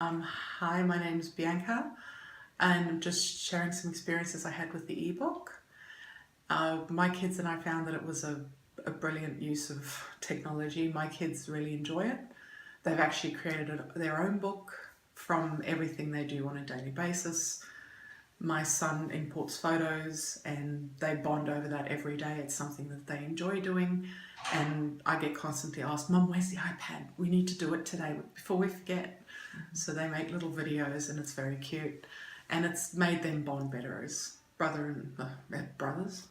Hi, my name's Bianca, and I'm just sharing some experiences I had with the ebook. My kids and I found that it was a brilliant use of technology. My kids really enjoy it. They've actually created their own book from everything they do on a daily basis. My son imports photos and they bond over that every day. It's something that they enjoy doing. And I get constantly asked, Mum, where's the iPad? We need to do it today before we forget. So they make little videos and it's very cute. And it's made them bond better as brothers.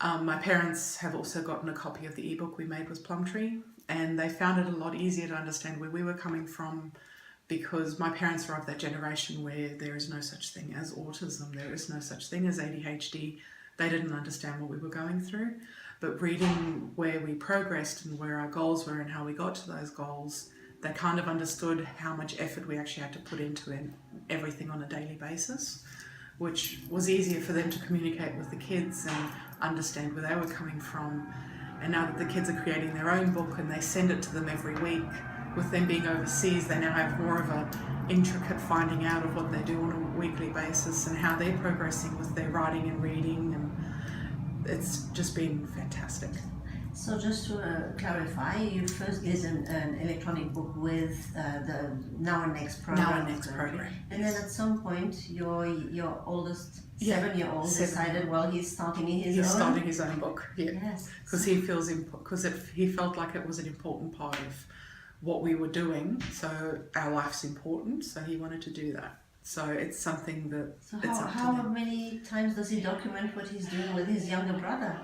My parents have also gotten a copy of the ebook we made with Plumtree, and they found it a lot easier to understand where we were coming from, because my parents are of that generation where there is no such thing as autism, there is no such thing as ADHD. They didn't understand what we were going through, but reading where we progressed and where our goals were and how we got to those goals, they kind of understood how much effort we actually had to put into everything on a daily basis, which was easier for them to communicate with the kids and understand where they were coming from. And now that the kids are creating their own book and they send it to them every week, with them being overseas, they now have more of a intricate finding out of what they do on a weekly basis and how they're progressing with their writing and reading, and it's just been fantastic. So just to clarify, you first did an electronic book with the Now and Next program. Now and Next program. And then at some point, your oldest 7-year-old Seven. Decided, well, he's starting his own book. Yeah. Yes. Because he felt like it was an important part of what we were doing. So our life's important. So he wanted to do that. So it's something that. So how many times does he document what he's doing with his younger brother?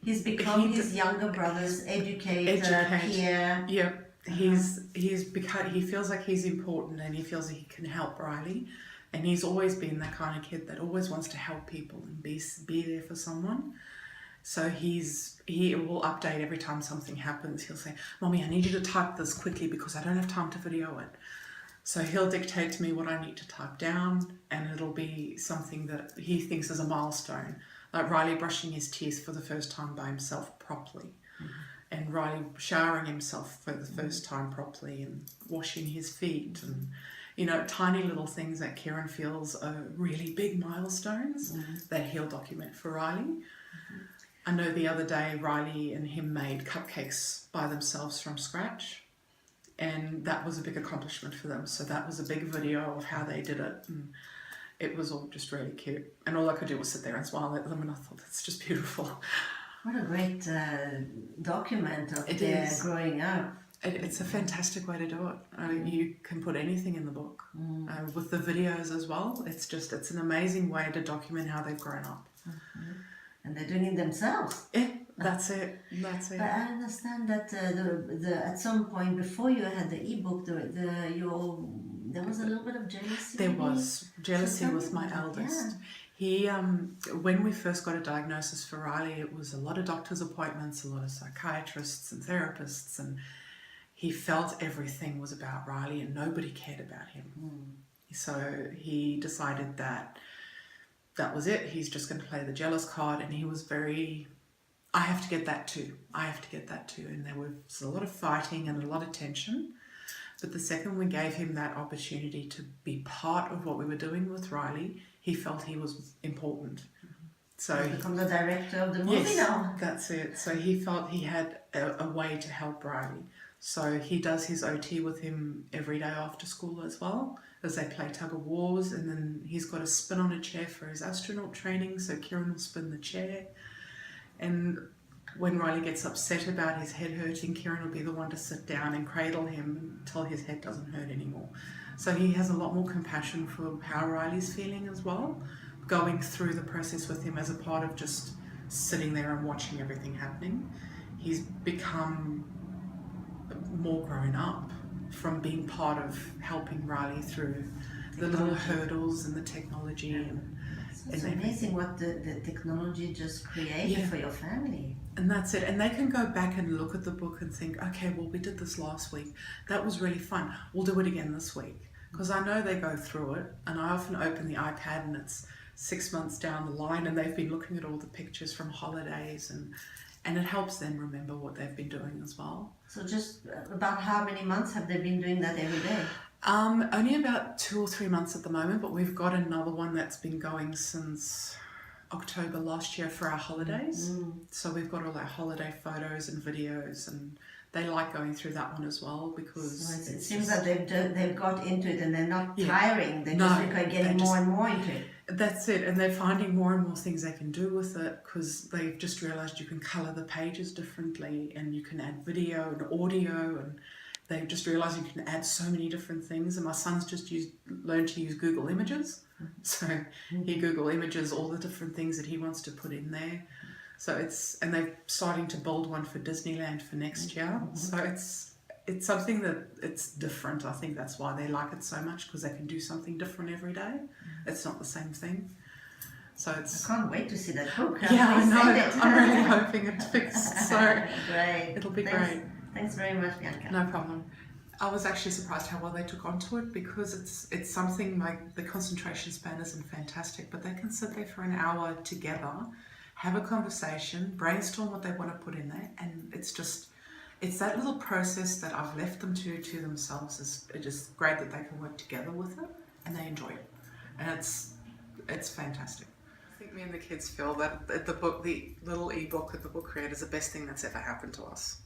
He's become his younger brother's educator, peer. Yeah, he feels like he's important and he feels like he can help Riley, and he's always been that kind of kid that always wants to help people and be there for someone. So he will update every time something happens. He'll say, "Mommy, I need you to type this quickly because I don't have time to video it." So he'll dictate to me what I need to type down, and it'll be something that he thinks is a milestone. Like Riley brushing his teeth for the first time by himself properly, and Riley showering himself for the first time properly, and washing his feet, and tiny little things that Kieran feels are really big milestones that he'll document for Riley. I know the other day Riley and him made cupcakes by themselves from scratch, and that was a big accomplishment for them. So that was a big video of how they did it. And it was all just really cute, and all I could do was sit there and smile at them, and I thought, that's just beautiful. What a great document of their growing up. It's a fantastic way to do it. You can put anything in the book with the videos as well. It's an amazing way to document how they've grown up. And they're doing it themselves. Yeah, that's it. But I understand that at some point before you had the ebook, there was a little bit of jealousy. There was jealousy with my eldest. Yeah. When we first got a diagnosis for Riley, it was a lot of doctor's appointments, a lot of psychiatrists and therapists, and he felt everything was about Riley and nobody cared about him. So he decided that was it. He's just going to play the jealous card, and he was very, I have to get that too. I have to get that too. And there was a lot of fighting and a lot of tension. But the second we gave him that opportunity to be part of what we were doing with Riley, he felt he was important. So he's become the director of the movie now. That's it. So he felt he had a way to help Riley. So he does his OT with him every day after school as well, as they play tug of wars, and then he's got to spin on a chair for his astronaut training, so Kieran will spin the chair. And when Riley gets upset about his head hurting, Kieran will be the one to sit down and cradle him until his head doesn't hurt anymore. So he has a lot more compassion for how Riley's feeling as well, going through the process with him as a part of just sitting there and watching everything happening. He's become more grown up from being part of helping Riley through the little hurdles and the technology. It's amazing what the technology just created for your family. And that's it. And they can go back and look at the book and think, okay, well, we did this last week. That was really fun. We'll do it again this week. Because I know they go through it, and I often open the iPad and it's 6 months down the line and they've been looking at all the pictures from holidays, and it helps them remember what they've been doing as well. So just about how many months have they been doing that every day? Only about 2 or 3 months at the moment, but we've got another one that's been going since October last year for our holidays. So we've got all our holiday photos and videos, and they like going through that one as well because So it seems that they've got into it and they're not tiring. They're just getting more and more into it. That's it, and they're finding more and more things they can do with it because they've just realised you can colour the pages differently and you can add video and audio, and they've just realised you can add so many different things. And my son's just learned to use Google Images, so he Google Images all the different things that he wants to put in there. So and they're starting to build one for Disneyland for next year. So it's something that it's different. I think that's why they like it so much, because they can do something different every day. It's not the same thing. So I can't wait to see that book. Yeah, I know. I'm really hoping it's fixed. So great. It'll be great. Thanks very much, Bianca. No problem. I was actually surprised how well they took onto it, because it's something like the concentration span isn't fantastic, but they can sit there for an hour together, have a conversation, brainstorm what they want to put in there, and it's that little process that I've left them to themselves. It's just great that they can work together with it and they enjoy it, and it's fantastic. I think me and the kids feel that the little ebook that the book created is the best thing that's ever happened to us.